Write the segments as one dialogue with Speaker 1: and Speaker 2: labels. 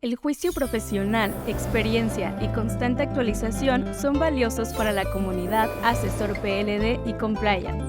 Speaker 1: El juicio profesional, experiencia y constante actualización son valiosos para la comunidad Asesor PLD y Compliance.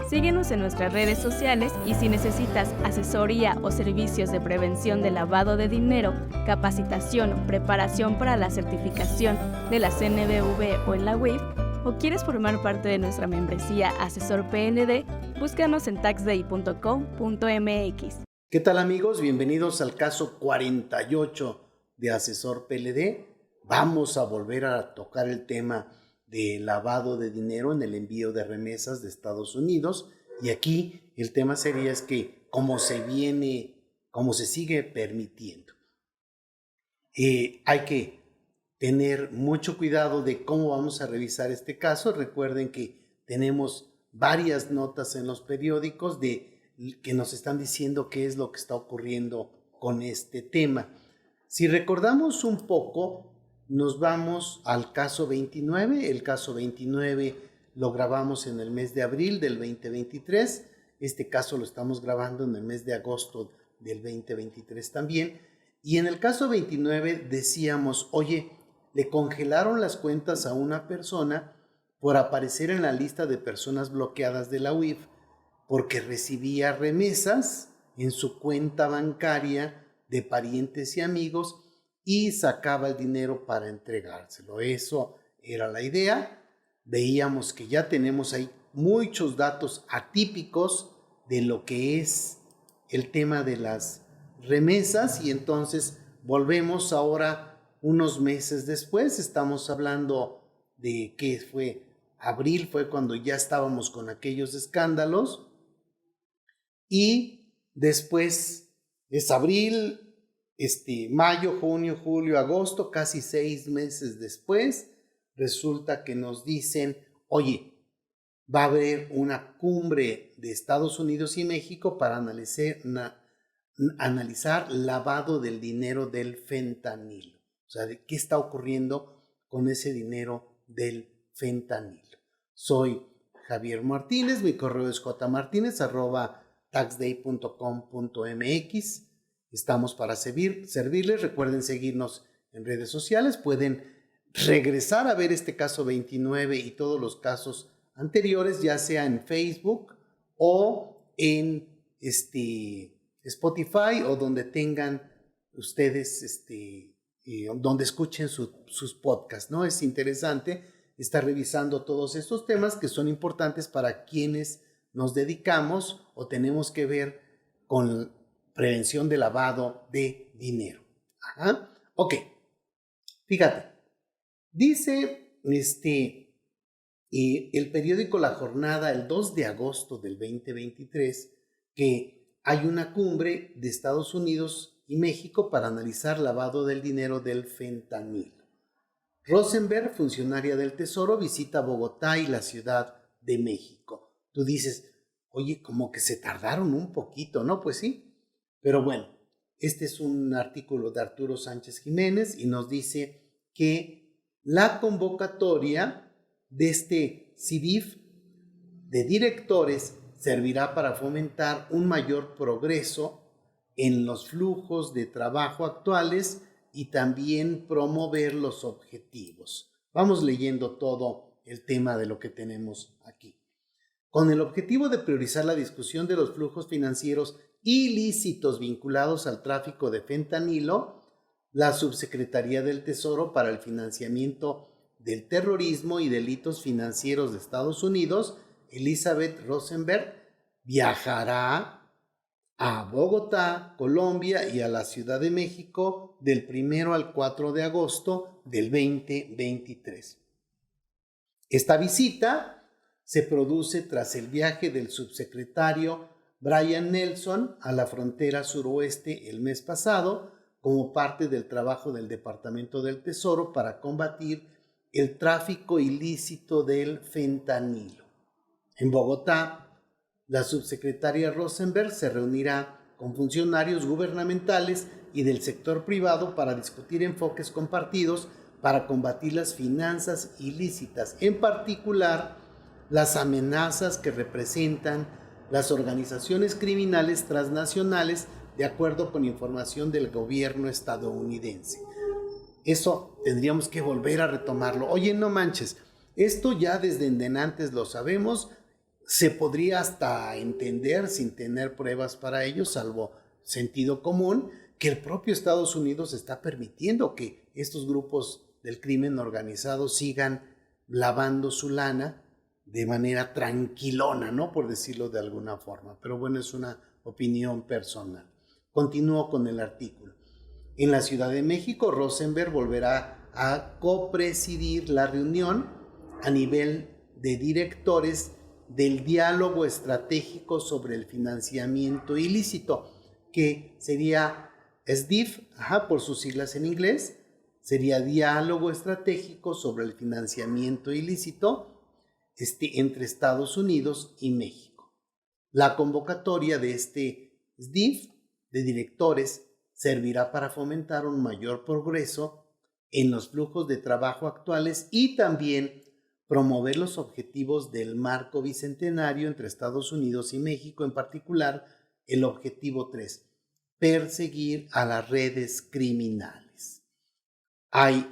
Speaker 1: Síguenos en nuestras redes sociales y si necesitas asesoría o servicios de prevención de lavado de dinero, capacitación o preparación para la certificación de la CNBV o en la UIF, o quieres formar parte de nuestra membresía Asesor PLD, búscanos en taxday.com.mx.
Speaker 2: ¿Qué tal, amigos? Bienvenidos al caso 48 de Asesor PLD. Vamos a volver a tocar el tema de lavado de dinero en el envío de remesas de Estados Unidos. Y aquí el tema sería cómo se sigue permitiendo. Hay que tener mucho cuidado de cómo vamos a revisar este caso. Recuerden que tenemos varias notas en los periódicos que nos están diciendo qué es lo que está ocurriendo con este tema. Si recordamos un poco, nos vamos al caso 29. El caso 29 lo grabamos en el mes de abril del 2023. Este caso lo estamos grabando en el mes de agosto del 2023 también. Y en el caso 29 decíamos, oye, le congelaron las cuentas a una persona por aparecer en la lista de personas bloqueadas de la UIF, porque recibía remesas en su cuenta bancaria de parientes y amigos y sacaba el dinero para entregárselo. Eso era la idea. Veíamos que ya tenemos ahí muchos datos atípicos de lo que es el tema de las remesas, y entonces volvemos ahora unos meses después. Estamos hablando de que abril fue cuando ya estábamos con aquellos escándalos. Y después es abril, mayo, junio, julio, agosto, casi 6 meses después, resulta que nos dicen, oye, va a haber una cumbre de Estados Unidos y México para analizar lavado del dinero del fentanilo. O sea, ¿de qué está ocurriendo con ese dinero del fentanilo? Soy Javier Martínez, mi correo es jmartinez@taxday.com.mx. Estamos para servirles. Recuerden seguirnos en redes sociales. Pueden regresar a ver este caso 29 y todos los casos anteriores, ya sea en Facebook o en Spotify, o donde tengan ustedes, donde escuchen sus podcasts, ¿no? Es interesante estar revisando todos estos temas que son importantes para quienes nos dedicamos o tenemos que ver con prevención de lavado de dinero. Ok, fíjate, dice el periódico La Jornada el 2 de agosto del 2023 que hay una cumbre de Estados Unidos y México para analizar lavado del dinero del fentanilo. Rosenberg, funcionaria del Tesoro, visita Bogotá y la Ciudad de México. Tú dices, oye, como que se tardaron un poquito, ¿no? Pues sí, pero bueno, este es un artículo de Arturo Sánchez Jiménez y nos dice que la convocatoria de este CIDIF de directores servirá para fomentar un mayor progreso en los flujos de trabajo actuales y también promover los objetivos. Vamos leyendo todo el tema de lo que tenemos aquí. Con el objetivo de priorizar la discusión de los flujos financieros ilícitos vinculados al tráfico de fentanilo, la Subsecretaría del Tesoro para el Financiamiento del Terrorismo y Delitos Financieros de Estados Unidos, Elizabeth Rosenberg, viajará a Bogotá, Colombia, y a la Ciudad de México del 1 al 4 de agosto del 2023. Esta visita se produce tras el viaje del subsecretario Brian Nelson a la frontera suroeste el mes pasado, como parte del trabajo del Departamento del Tesoro para combatir el tráfico ilícito del fentanilo. En Bogotá, la subsecretaria Rosenberg se reunirá con funcionarios gubernamentales y del sector privado para discutir enfoques compartidos para combatir las finanzas ilícitas, en particular las amenazas que representan las organizaciones criminales transnacionales de acuerdo con información del gobierno estadounidense. Eso tendríamos que volver a retomarlo. Oye, no manches, esto ya desde antes lo sabemos, se podría hasta entender sin tener pruebas para ello, salvo sentido común, que el propio Estados Unidos está permitiendo que estos grupos del crimen organizado sigan lavando su lana de manera tranquilona, ¿no? Por decirlo de alguna forma. Pero bueno, es una opinión personal. Continúo con el artículo. En la Ciudad de México, Rosenberg volverá a copresidir la reunión a nivel de directores del diálogo estratégico sobre el financiamiento ilícito, que sería SDIF, por sus siglas en inglés, sería Diálogo Estratégico sobre el Financiamiento Ilícito entre Estados Unidos y México. La convocatoria de este SDIF de directores servirá para fomentar un mayor progreso en los flujos de trabajo actuales y también promover los objetivos del marco bicentenario entre Estados Unidos y México, en particular el objetivo 3, perseguir a las redes criminales. Hay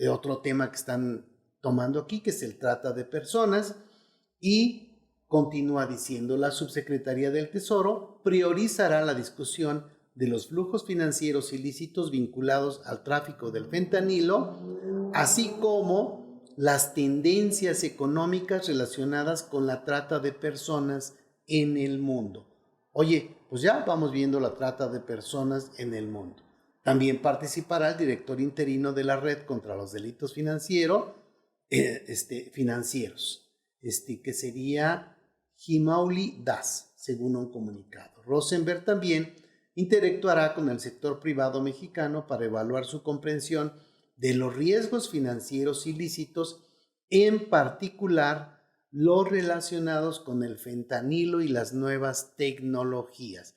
Speaker 2: otro tema que están tomando aquí, que es el trata de personas, y continúa diciendo: la Subsecretaría del Tesoro priorizará la discusión de los flujos financieros ilícitos vinculados al tráfico del fentanilo, así como las tendencias económicas relacionadas con la trata de personas en el mundo. Oye, pues ya vamos viendo la trata de personas en el mundo. También participará el director interino de la Red contra los Delitos Financieros, que sería Himauli Das, según un comunicado. Rosenberg también interactuará con el sector privado mexicano para evaluar su comprensión de los riesgos financieros ilícitos, en particular los relacionados con el fentanilo y las nuevas tecnologías.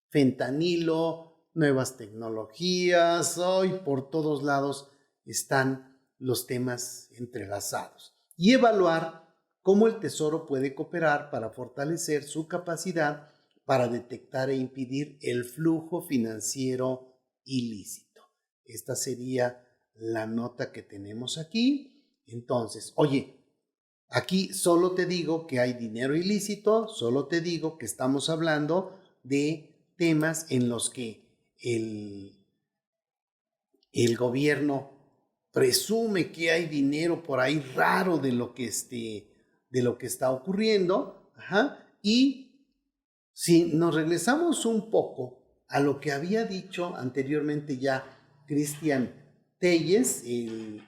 Speaker 2: Fentanilo, nuevas tecnologías, hoy por todos lados están los temas entrelazados. Y evaluar cómo el Tesoro puede cooperar para fortalecer su capacidad para detectar e impedir el flujo financiero ilícito. Esta sería la nota que tenemos aquí. Entonces, oye, aquí solo te digo que hay dinero ilícito, solo te digo que estamos hablando de temas en los que el gobierno presume que hay dinero por ahí raro de lo que está ocurriendo, y si nos regresamos un poco a lo que había dicho anteriormente ya Cristian Telles en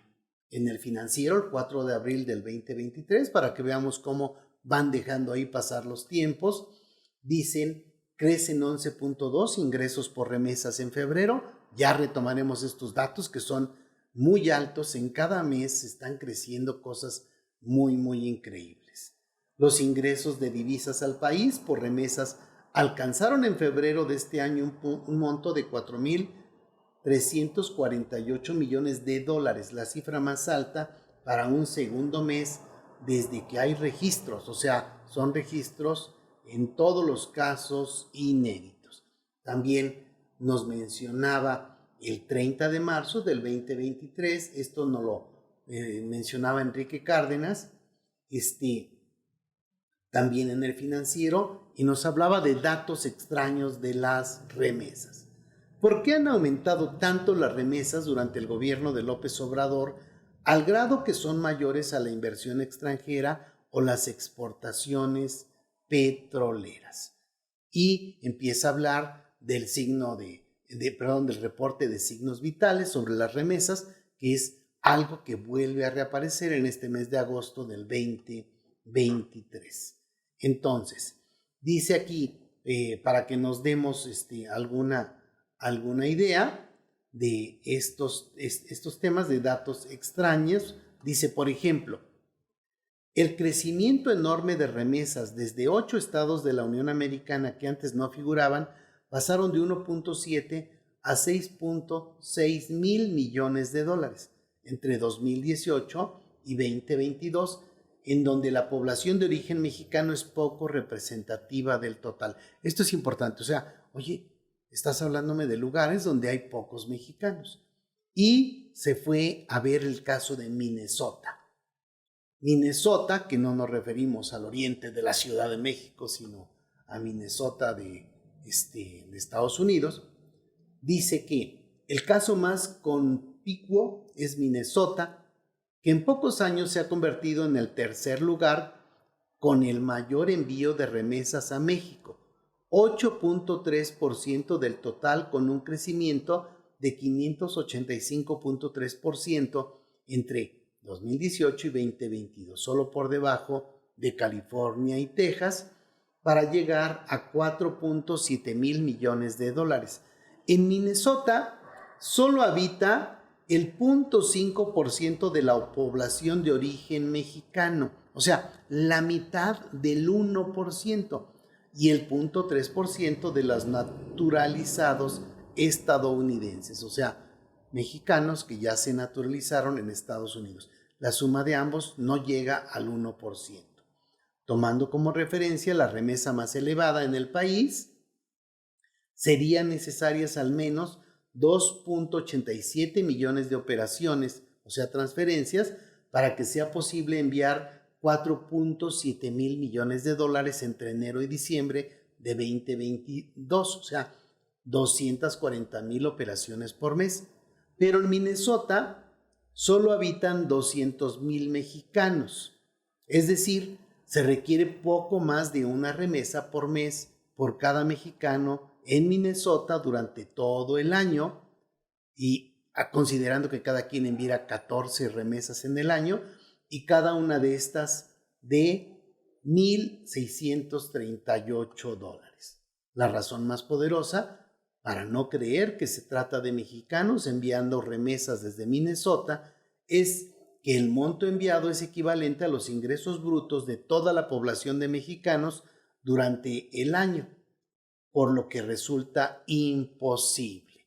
Speaker 2: el Financiero el 4 de abril del 2023, para que veamos cómo van dejando ahí pasar los tiempos, dicen: crecen 11.2 ingresos por remesas en febrero. Ya retomaremos estos datos que son muy altos. En cada mes están creciendo cosas muy, muy increíbles. Los ingresos de divisas al país por remesas alcanzaron en febrero de este año un monto de 4.348 millones de dólares, la cifra más alta para un segundo mes desde que hay registros, o sea, son registros en todos los casos inéditos. También nos mencionaba el 30 de marzo del 2023, esto nos lo mencionaba Enrique Cárdenas, también en el Financiero, y nos hablaba de datos extraños de las remesas. ¿Por qué han aumentado tanto las remesas durante el gobierno de López Obrador, al grado que son mayores a la inversión extranjera o las exportaciones petroleras? Y empieza a hablar del del reporte de signos vitales sobre las remesas, que es algo que vuelve a reaparecer en este mes de agosto del 2023. Entonces, dice aquí, para que nos demos alguna idea de estos temas de datos extraños, dice, por ejemplo, el crecimiento enorme de remesas desde 8 estados de la Unión Americana que antes no figuraban pasaron de 1.7 a 6.6 mil millones de dólares entre 2018 y 2022, en donde la población de origen mexicano es poco representativa del total. Esto es importante, o sea, oye, Estás hablándome de lugares donde hay pocos mexicanos. Y se fue a ver el caso de Minnesota. Minnesota, que no nos referimos al oriente de la Ciudad de México, sino a Minnesota de Estados Unidos, dice que el caso más conspicuo es Minnesota, que en pocos años se ha convertido en el tercer lugar con el mayor envío de remesas a México, 8.3% del total, con un crecimiento de 585.3% entre 2018 y 2022, solo por debajo de California y Texas, para llegar a 4.7 mil millones de dólares. En Minnesota solo habita el 0.5% de la población de origen mexicano, o sea, la mitad del 1%, y el 0.3% de los naturalizados estadounidenses, o sea, mexicanos que ya se naturalizaron en Estados Unidos. La suma de ambos no llega al 1%. Tomando como referencia la remesa más elevada en el país, serían necesarias al menos 2.87 millones de operaciones, o sea, transferencias, para que sea posible enviar 4.7 mil millones de dólares entre enero y diciembre de 2022, o sea, 240 mil operaciones por mes. Pero en Minnesota solo habitan 200 mil mexicanos, es decir, se requiere poco más de una remesa por mes por cada mexicano en Minnesota durante todo el año, y considerando que cada quien envía 14 remesas en el año, y cada una de estas de $1,638. La razón más poderosa para no creer que se trata de mexicanos enviando remesas desde Minnesota es que el monto enviado es equivalente a los ingresos brutos de toda la población de mexicanos durante el año, por lo que resulta imposible.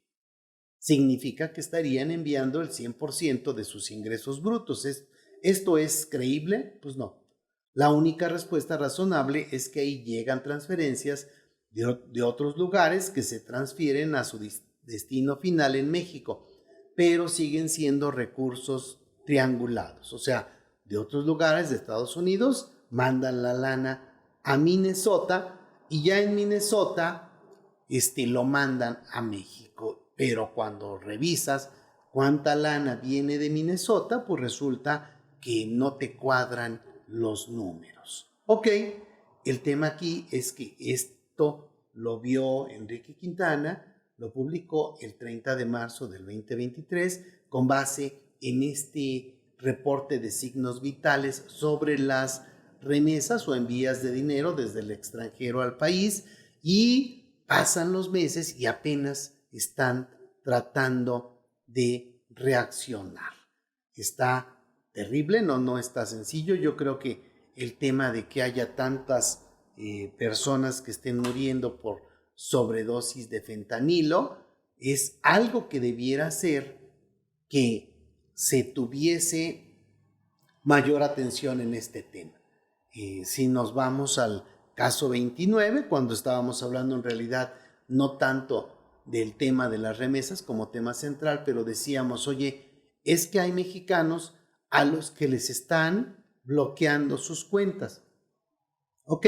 Speaker 2: Significa que estarían enviando el 100% de sus ingresos brutos. ¿Esto es creíble? Pues no. La única respuesta razonable es que ahí llegan transferencias de otros lugares que se transfieren a su destino final en México, pero siguen siendo recursos triangulados. O sea, de otros lugares de Estados Unidos mandan la lana a Minnesota y ya en Minnesota lo mandan a México. Pero cuando revisas cuánta lana viene de Minnesota, pues resulta que no te cuadran los números. Ok, el tema aquí es que esto lo vio Enrique Quintana, lo publicó el 30 de marzo del 2023 con base en este reporte de signos vitales sobre las remesas o envías de dinero desde el extranjero al país, y pasan los meses y apenas están tratando de reaccionar. Está terrible, no está sencillo. Yo creo que el tema de que haya tantas personas que estén muriendo por sobredosis de fentanilo es algo que debiera hacer que se tuviese mayor atención en este tema. Si nos vamos al caso 29, cuando estábamos hablando en realidad no tanto del tema de las remesas como tema central, pero decíamos, oye, es que hay mexicanos a los que les están bloqueando sus cuentas. ¿Ok?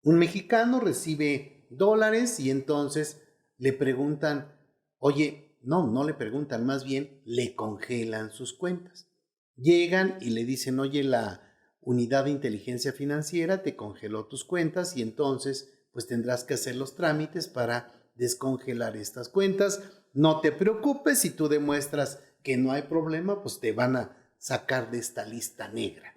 Speaker 2: Un mexicano recibe dólares y entonces le preguntan, oye, no le preguntan, más bien le congelan sus cuentas. Llegan y le dicen, oye, la unidad de inteligencia financiera te congeló tus cuentas y entonces pues tendrás que hacer los trámites para descongelar estas cuentas. No te preocupes, si tú demuestras que no hay problema, pues te van a sacar de esta lista negra.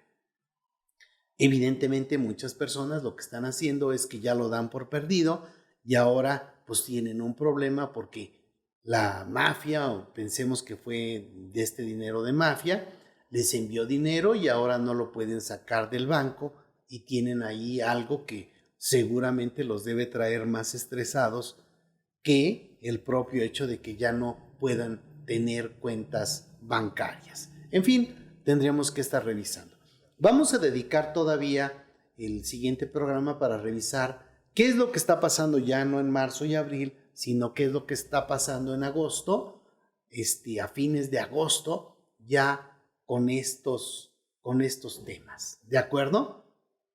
Speaker 2: Evidentemente muchas personas lo que están haciendo es que ya lo dan por perdido y ahora pues tienen un problema porque la mafia, o pensemos que fue de este dinero de mafia, les envió dinero y ahora no lo pueden sacar del banco y tienen ahí algo que seguramente los debe traer más estresados que el propio hecho de que ya no puedan tener cuentas bancarias. En fin, tendríamos que estar revisando. Vamos a dedicar todavía el siguiente programa para revisar ¿Qué es lo que está pasando ya no en marzo y abril, sino qué es lo que está pasando en agosto, a fines de agosto, ya con estos temas? ¿De acuerdo?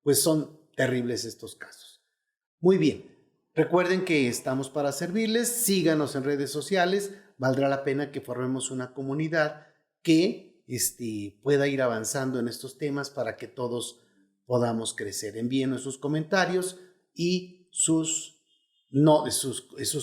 Speaker 2: Pues son terribles estos casos. Muy bien. Recuerden que estamos para servirles. Síganos en redes sociales. Valdrá la pena que formemos una comunidad que pueda ir avanzando en estos temas para que todos podamos crecer. Envíenos sus comentarios y sus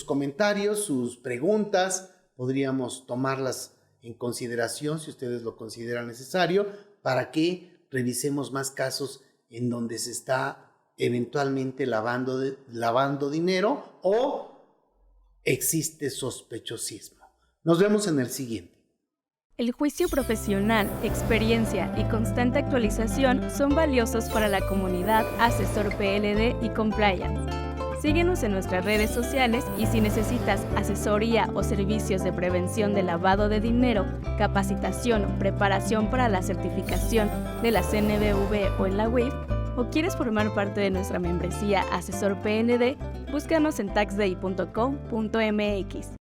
Speaker 2: comentarios, sus preguntas. Podríamos tomarlas en consideración si ustedes lo consideran necesario para que revisemos más casos en donde se está eventualmente lavando dinero o existe sospechosismo. Nos vemos en el siguiente.
Speaker 1: El juicio profesional, experiencia y constante actualización son valiosos para la comunidad Asesor PLD y Compliance. Síguenos en nuestras redes sociales y si necesitas asesoría o servicios de prevención de lavado de dinero, capacitación o preparación para la certificación de la CNBV o en la UIF, o quieres formar parte de nuestra membresía Asesor PLD, búscanos en taxday.com.mx.